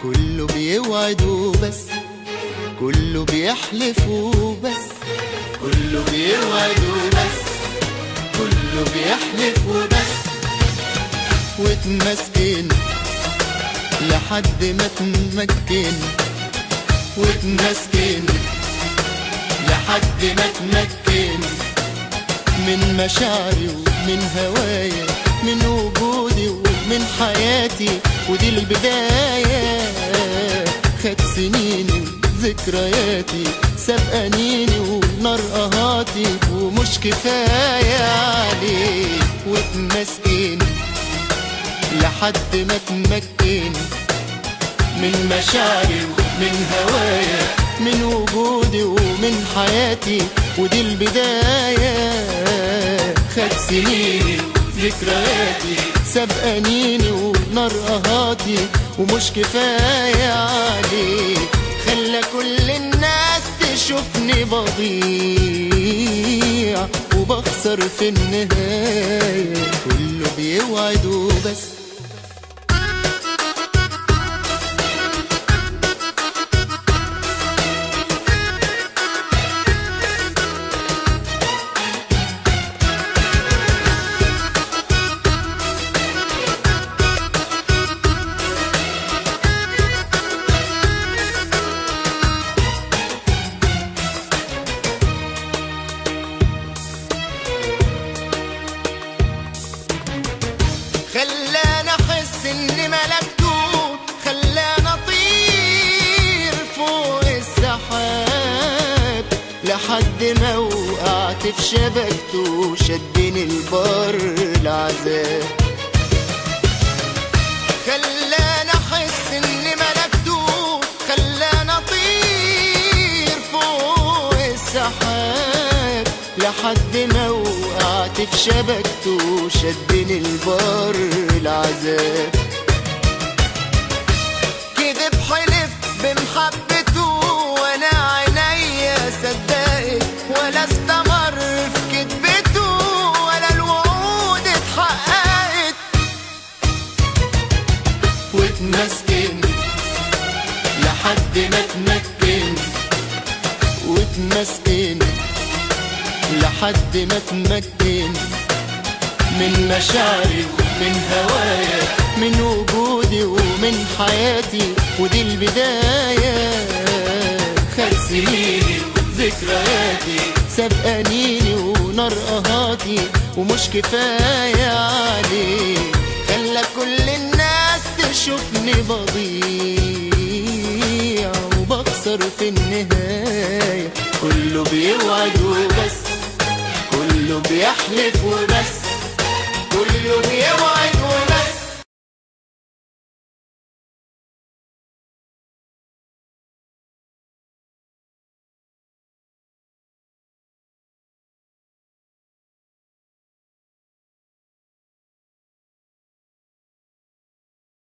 كله بيوعد وبس، كله بيحلف وبس، كله بيوعد وبس، كله بيحلف وبس. واتمسكن لحد ما تمكن، واتمسكن لحد ما تمكن من مشاعري ومن هوايا، من وجودي ومن حياتي. ودي البداية، خد سنيني وذكرياتي، سبقانيني ونار قهاتي، ومش كفاية عليك. واتمسكن لحد ما تمكن من مشاعري ومن هوايا، من وجودي ومن حياتي. ودي البداية، خد سنيني ذكرياتي، سبقانيني ونار قهاتي، ومش كفاية عليك. خلى كل الناس تشوفني بضيع وبخسر في النهاية. كله بيوعد وبس. خلاني احس اني ملكته، خلاني اطير فوق السحاب لحد ما وقعت في شبكته، شدني البر العذاب. خلاني احس اني ملكته، خلاني اطير فوق السحاب لحد ما وقعت في شبكته، شدني البر العذاب. كذب حلف بمحبته وانا عينيا صدقت، ولا استمر في كذبته ولا الوعود اتحققت. واتمسكن لحد ما تمكن، واتمسكن لحد ما تمكن من مشاعري ومن هوايا، من وجودي ومن حياتي. ودي البداية، خد سنيني ذكرياتي، سبقانيني ونار قهاتي، ومش كفاية عليك. خلى كل الناس تشوفني بضيع وبخسر في النهاية. كله بيوعد وبس، كله بيحلف وبس، كله بيوعد وبس.